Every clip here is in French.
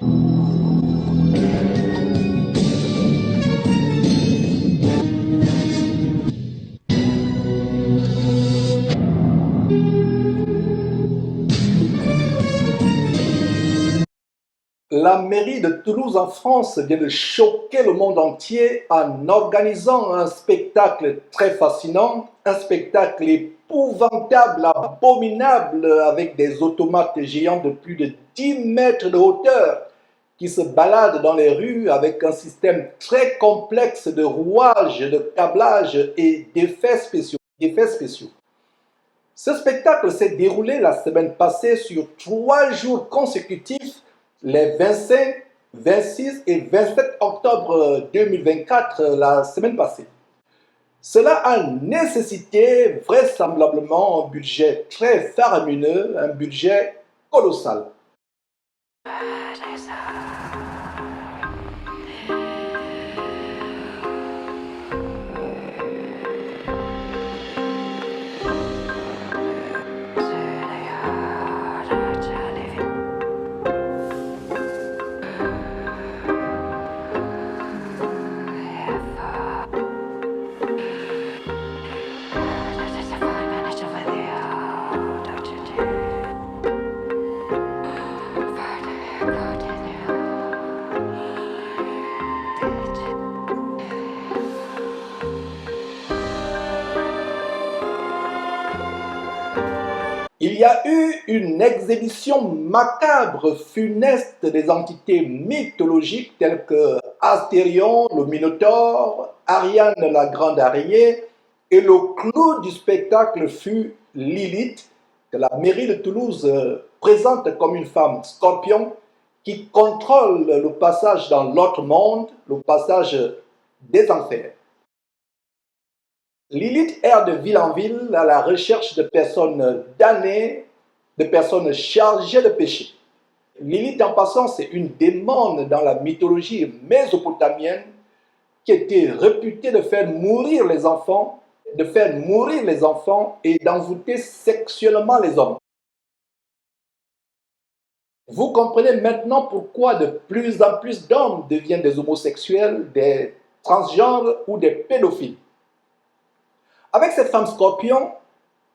La mairie de Toulouse en France vient de choquer le monde entier en organisant un spectacle très fascinant, un spectacle épouvantable, abominable, avec des automates géants de plus de 10 mètres de hauteur qui se baladent dans les rues avec un système très complexe de rouages, de câblage et d'effets spéciaux. Ce spectacle s'est déroulé la semaine passée sur 3 jours consécutifs, les 25, 26 et 27 octobre 2024, la semaine passée. Cela a nécessité vraisemblablement un budget très faramineux, un budget colossal. Il y a eu une exhibition macabre, funeste des entités mythologiques telles que Astérion, le Minotaure, Ariane la grande araignée, et le clou du spectacle fut Lilith, que la mairie de Toulouse présente comme une femme scorpion qui contrôle le passage dans l'autre monde, le passage des enfers. Lilith erre de ville en ville à la recherche de personnes damnées, de personnes chargées de péché. Lilith, en passant, c'est une démone dans la mythologie mésopotamienne qui était réputée de faire mourir les enfants, et d'envoûter sexuellement les hommes. Vous comprenez maintenant pourquoi de plus en plus d'hommes deviennent des homosexuels, des transgenres ou des pédophiles. Avec cette femme scorpion,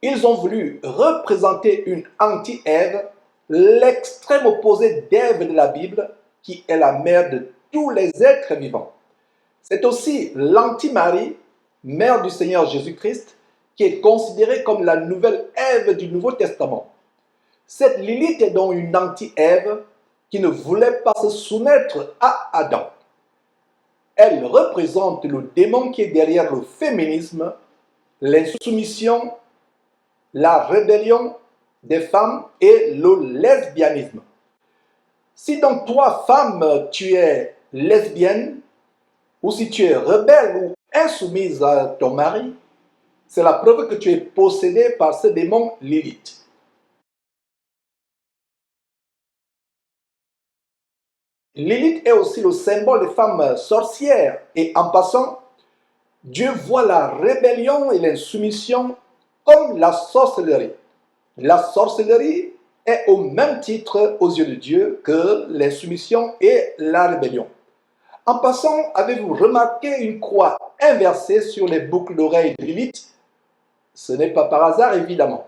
ils ont voulu représenter une anti-Ève, l'extrême opposé d'Ève de la Bible, qui est la mère de tous les êtres vivants. C'est aussi l'anti-Marie, mère du Seigneur Jésus-Christ, qui est considérée comme la nouvelle Ève du Nouveau Testament. Cette Lilith est donc une anti-Ève qui ne voulait pas se soumettre à Adam. Elle représente le démon qui est derrière le féminisme, l'insoumission, la rébellion des femmes et le lesbianisme. Si donc toi, femme, tu es lesbienne, ou si tu es rebelle ou insoumise à ton mari, c'est la preuve que tu es possédée par ce démon Lilith. Lilith est aussi le symbole des femmes sorcières et en passant, Dieu voit la rébellion et l'insoumission comme la sorcellerie. La sorcellerie est au même titre aux yeux de Dieu que l'insoumission et la rébellion. En passant, avez-vous remarqué une croix inversée sur les boucles d'oreilles de Lilith? Ce n'est pas par hasard, évidemment.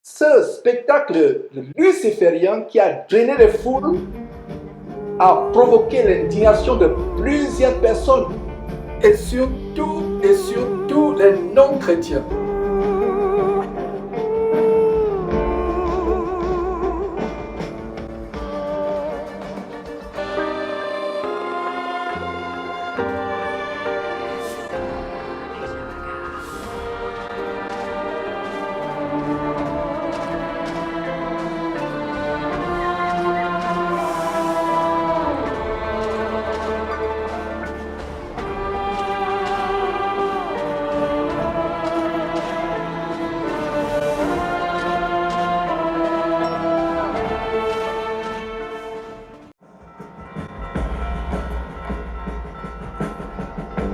Ce spectacle luciférien qui a drainé les foules a provoqué l'indignation de plusieurs personnes et surtout les non-chrétiens.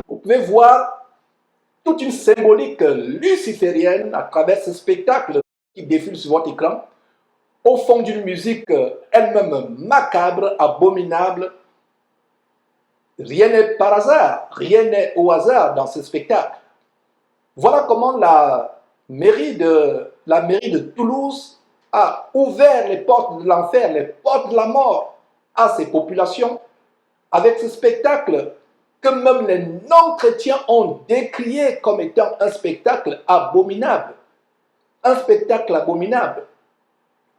Vous pouvez voir toute une symbolique luciférienne à travers ce spectacle qui défile sur votre écran. au fond d'une musique elle-même macabre, abominable. Rien n'est par hasard, rien n'est au hasard dans ce spectacle. Voilà comment la mairie de Toulouse a ouvert les portes de l'enfer, les portes de la mort à ces populations avec ce spectacle que même les non-chrétiens ont décrié comme étant un spectacle abominable. Un spectacle abominable.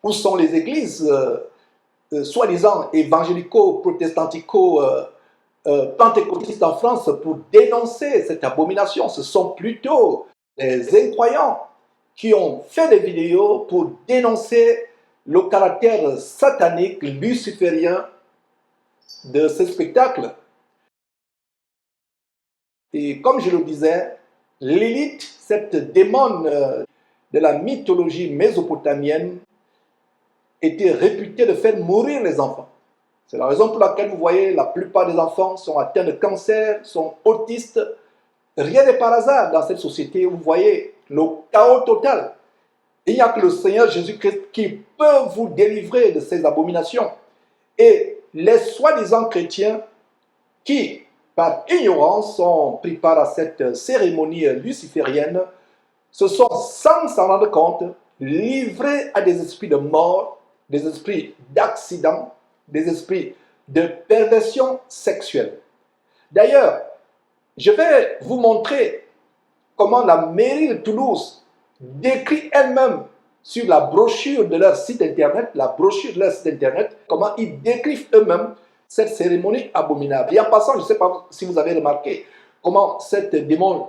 Où sont les églises soi-disant évangélico-protestantico-pentecôtistes en France pour dénoncer cette abomination? Ce sont plutôt les incroyants qui ont fait des vidéos pour dénoncer le caractère satanique, luciférien de ce spectacle. Et comme je le disais, Lilith, cette démon de la mythologie mésopotamienne, était réputée de faire mourir les enfants. C'est la raison pour laquelle vous voyez la plupart des enfants sont atteints de cancer, sont autistes. Rien n'est par hasard dans cette société. Vous voyez le chaos total. Il n'y a que le Seigneur Jésus-Christ qui peut vous délivrer de ces abominations. Et les soi-disant chrétiens qui, par ignorance, ont pris part à cette cérémonie luciférienne, se sont, sans s'en rendre compte, livrés à des esprits de mort, des esprits d'accident, des esprits de perversion sexuelle. D'ailleurs, je vais vous montrer comment la mairie de Toulouse décrit elle-même sur la brochure de leur site internet, comment ils décrivent eux-mêmes cette cérémonie abominable. Et en passant, je ne sais pas si vous avez remarqué comment cette démon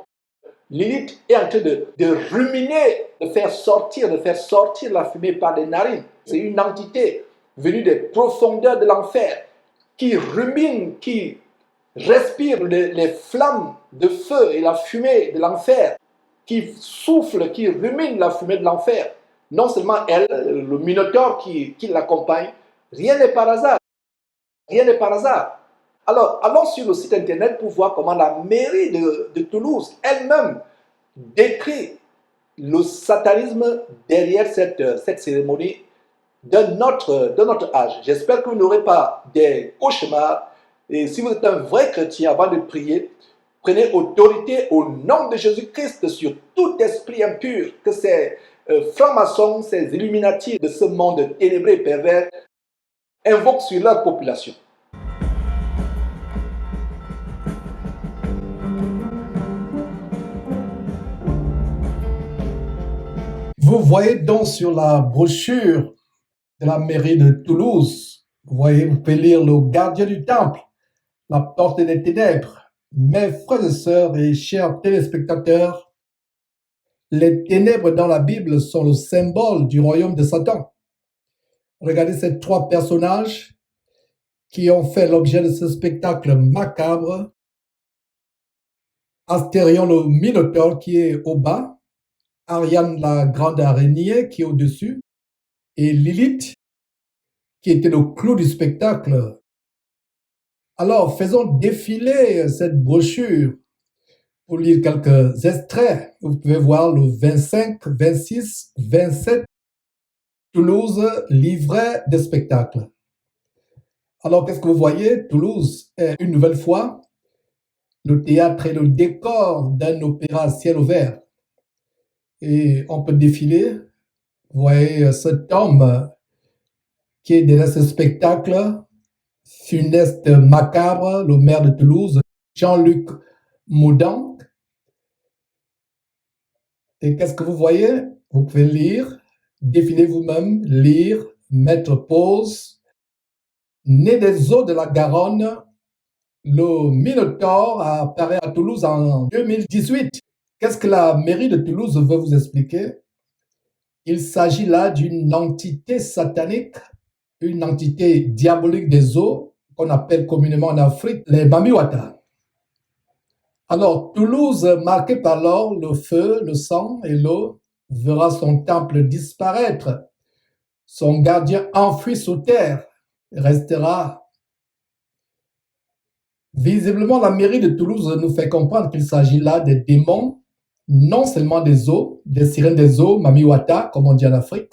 Lilith est en train de ruminer, de faire sortir la fumée par les narines. C'est une entité venue des profondeurs de l'enfer qui rumine, qui respire les flammes de feu et la fumée de l'enfer, qui souffle, qui rumine la fumée de l'enfer. Non seulement elle, le Minotaure qui l'accompagne, rien n'est par hasard. Rien n'est par hasard. Alors, allons sur le site internet pour voir comment la mairie de Toulouse elle-même décrit le satanisme derrière cette cérémonie de notre âge. J'espère que vous n'aurez pas des cauchemars. Et si vous êtes un vrai chrétien, avant de prier, prenez autorité au nom de Jésus-Christ sur tout esprit impur, que ces francs-maçons, ces illuminati de ce monde ténébreux et pervers invoquent sur leur population. Vous voyez donc sur la brochure de la mairie de Toulouse, vous pouvez lire le gardien du temple, la porte des ténèbres. Mes frères et sœurs et chers téléspectateurs, les ténèbres dans la Bible sont le symbole du royaume de Satan. Regardez ces trois personnages qui ont fait l'objet de ce spectacle macabre. Astérion le Minotaure qui est au bas, Ariane la grande araignée qui est au-dessus, et Lilith qui était le clou du spectacle. Alors, faisons défiler cette brochure pour lire quelques extraits. Vous pouvez voir le 25, 26, 27, Toulouse, livret de spectacle. Alors, qu'est-ce que vous voyez? Toulouse est une nouvelle fois le théâtre et le décor d'un opéra à ciel ouvert. Et on peut défiler. Vous voyez cet homme qui est derrière ce spectacle, funeste macabre, le maire de Toulouse, Jean-Luc Moudan. Et qu'est-ce que vous voyez? Vous pouvez lire, défiler vous-même, lire, mettre pause. Né des eaux de la Garonne, le Minotaure apparaît à Toulouse en 2018. Qu'est-ce que la mairie de Toulouse veut vous expliquer? Il s'agit là d'une entité satanique, une entité diabolique des eaux, qu'on appelle communément en Afrique les Mamiwata. Alors, Toulouse, marquée par l'or, le feu, le sang et l'eau, verra son temple disparaître, son gardien enfoui sous terre restera. Visiblement, la mairie de Toulouse nous fait comprendre qu'il s'agit là des démons, non seulement des eaux, des sirènes des eaux, Mamiwata, comme on dit en Afrique,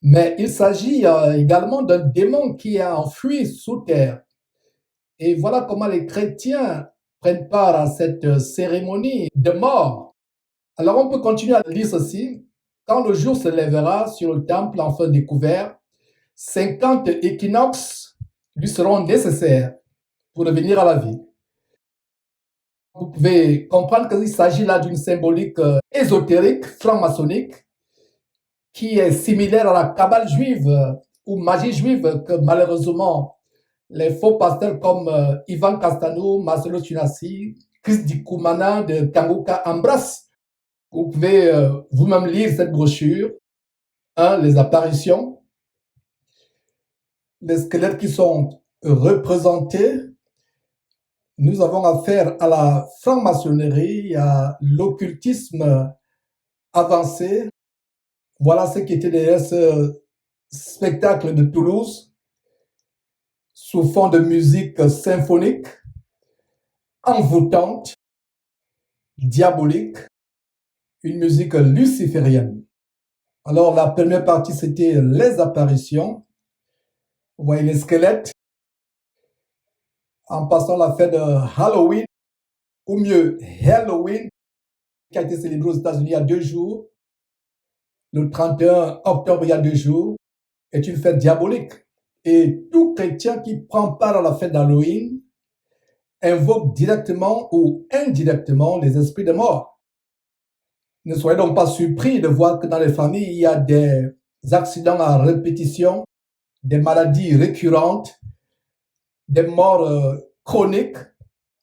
Mais il s'agit également d'un démon qui est enfui sous terre. Et voilà comment les chrétiens prennent part à cette cérémonie de mort. Alors on peut continuer à lire ceci. Quand le jour se lèvera sur le temple enfin découvert, 50 équinoxes lui seront nécessaires pour revenir à la vie. Vous pouvez comprendre qu'il s'agit là d'une symbolique ésotérique, franc-maçonnique, qui est similaire à la cabale juive ou magie juive que malheureusement les faux pasteurs comme Ivan Castano, Marcelo Tunasi, Chris Dikoumana de Kanguka embrassent. Vous pouvez vous-même lire cette brochure. Les apparitions, les squelettes qui sont représentés. Nous avons affaire à la franc-maçonnerie, à l'occultisme avancé. Voilà ce qui était derrière ce spectacle de Toulouse, sous fond de musique symphonique, envoûtante, diabolique, une musique luciférienne. Alors la première partie, c'était les apparitions. Vous voyez les squelettes, en passant la fête de Halloween, ou mieux Halloween, qui a été célébré aux États-Unis il y a 2 jours, le 31 octobre il y a 2 jours, est une fête diabolique. Et tout chrétien qui prend part à la fête d'Halloween invoque directement ou indirectement les esprits de mort. Ne soyez donc pas surpris de voir que dans les familles, il y a des accidents à répétition, des maladies récurrentes, des morts chroniques,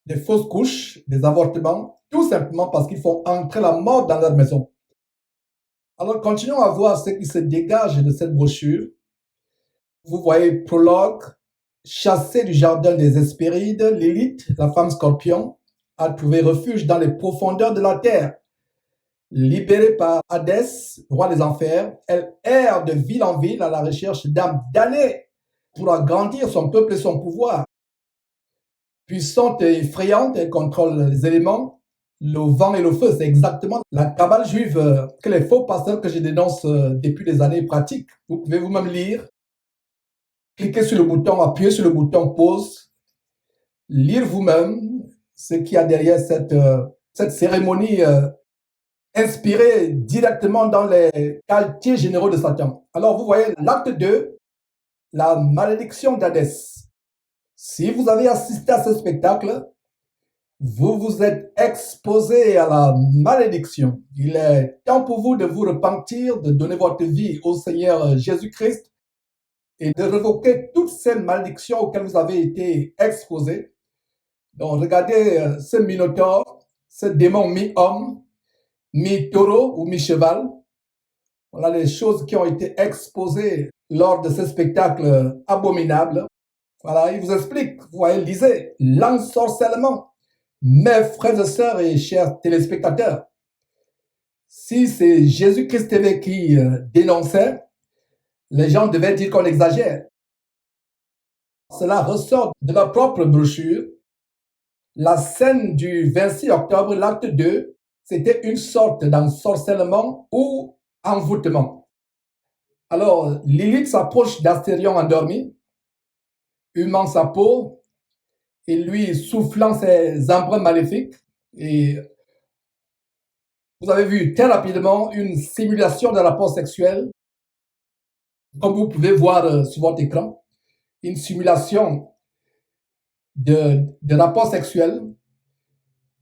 des fausses couches, des avortements, tout simplement parce qu'ils font entrer la mort dans leur maison. Alors continuons à voir ce qui se dégage de cette brochure. Vous voyez prologue, chassée du jardin des Hespérides, Lilith, la femme scorpion, a trouvé refuge dans les profondeurs de la terre. Libérée par Hadès, roi des enfers, elle erre de ville en ville à la recherche d'âmes damnées pour agrandir son peuple et son pouvoir. Puissante et effrayante, elle contrôle les éléments, le vent et le feu. C'est exactement la cabale juive que les faux pasteurs que je dénonce depuis des années pratiquent. Vous pouvez vous-même lire, cliquez sur le bouton, appuyez sur le bouton pause, lire vous-même ce qu'il y a derrière cette cérémonie inspirée directement dans les quartiers généraux de Satan. Alors vous voyez l'acte 2, la malédiction d'Hadès. Si vous avez assisté à ce spectacle, vous vous êtes exposé à la malédiction. Il est temps pour vous de vous repentir, de donner votre vie au Seigneur Jésus-Christ et de révoquer toutes ces malédictions auxquelles vous avez été exposés. Donc regardez ce minotaure, ce démon mi-homme, mi-taureau ou mi-cheval. Voilà les choses qui ont été exposées lors de ce spectacle abominable. Voilà, il vous explique, vous voyez, lisez, l'ensorcellement. Mes frères et sœurs et chers téléspectateurs, si c'est Jésus-Christ TV qui dénonçait, les gens devaient dire qu'on exagère. Cela ressort de leur propre brochure. La scène du 26 octobre, l'acte 2, c'était une sorte d'ensorcellement ou envoûtement. Alors, Lilith s'approche d'Astérion endormi, humant sa peau et lui soufflant ses embruns maléfiques. Et vous avez vu très rapidement une simulation de rapport sexuel, comme vous pouvez voir sur votre écran, une simulation de rapport sexuel.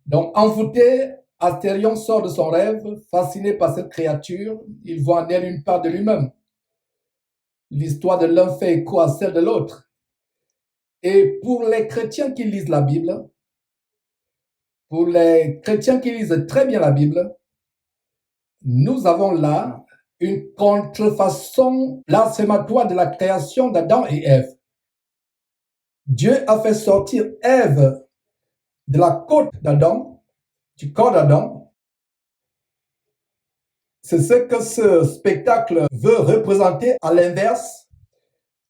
Donc, envoûté, Astérion sort de son rêve, fasciné par cette créature, il voit en elle une part de lui-même. L'histoire de l'un fait écho à celle de l'autre. Et pour les chrétiens qui lisent la Bible, pour les chrétiens qui lisent très bien la Bible, nous avons là une contrefaçon blasphématoire de la création d'Adam et Ève. Dieu a fait sortir Ève de la côte d'Adam, du corps d'Adam. C'est ce que ce spectacle veut représenter à l'inverse,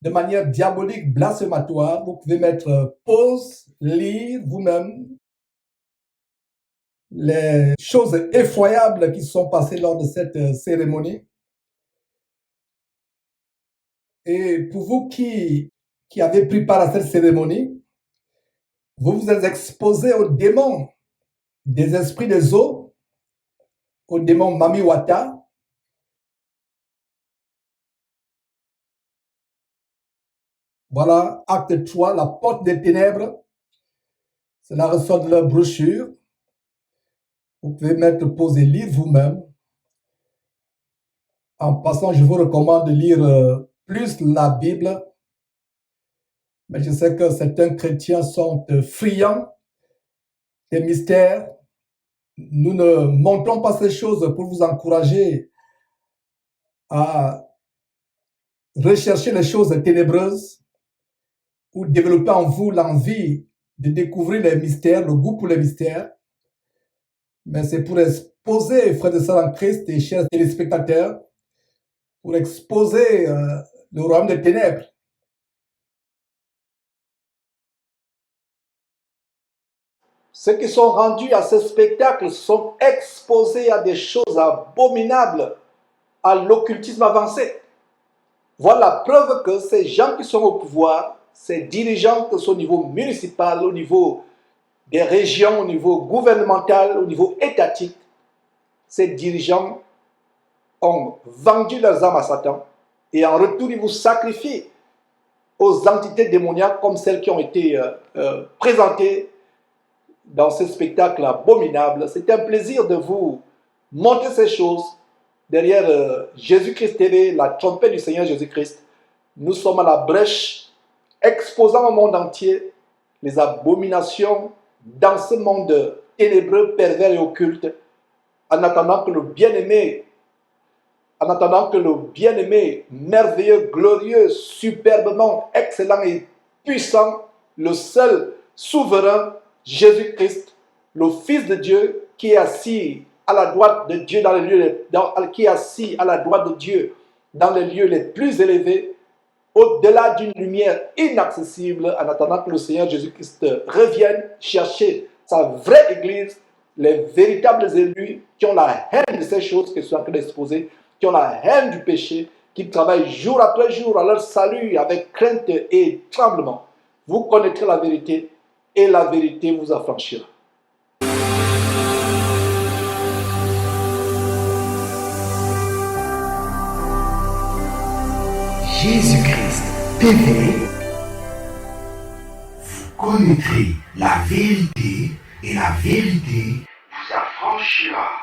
de manière diabolique, blasphématoire. Vous pouvez mettre pause, lire vous-même les choses effroyables qui sont passées lors de cette cérémonie. Et pour vous qui avez pris part à cette cérémonie, vous vous êtes exposé aux démons des esprits des eaux, au démon Mamiwata. Voilà, acte 3, la porte des ténèbres. Cela ressort de leur brochure. Vous pouvez mettre pause et lire vous-même. En passant, je vous recommande de lire plus la Bible. Mais je sais que certains chrétiens sont friands des mystères. Nous ne montrons pas ces choses pour vous encourager à rechercher les choses ténébreuses ou développer en vous l'envie de découvrir les mystères, le goût pour les mystères. Mais c'est pour exposer, frères et sœurs en Christ et chers téléspectateurs, pour exposer le royaume des ténèbres. Ceux qui sont rendus à ce spectacle sont exposés à des choses abominables, à l'occultisme avancé. Voilà la preuve que ces gens qui sont au pouvoir, ces dirigeants, que ce soit au niveau municipal, au niveau des régions, au niveau gouvernemental, au niveau étatique, ces dirigeants ont vendu leurs âmes à Satan et en retour, ils vous sacrifient aux entités démoniaques comme celles qui ont été présentées dans ce spectacle abominable. C'est un plaisir de vous montrer ces choses derrière Jésus-Christ TV, la trompette du Seigneur Jésus-Christ. Nous sommes à la brèche, exposant au monde entier les abominations dans ce monde ténébreux, pervers et occulte, en attendant que le bien-aimé, merveilleux, glorieux, superbement excellent et puissant, le seul souverain, Jésus-Christ, le Fils de Dieu, qui est assis à la droite de Dieu dans les lieux, qui est assis à la droite de Dieu dans les lieux les plus élevés, au-delà d'une lumière inaccessible, en attendant que le Seigneur Jésus-Christ revienne chercher sa vraie Église, les véritables élus qui ont la haine de ces choses que je suis en train d'exposer, qui ont la haine du péché, qui travaillent jour après jour à leur salut avec crainte et tremblement. Vous connaîtrez la vérité et la vérité vous affranchira. Jésus-Christ TV, vous connaîtrez la vérité et la vérité vous affranchira.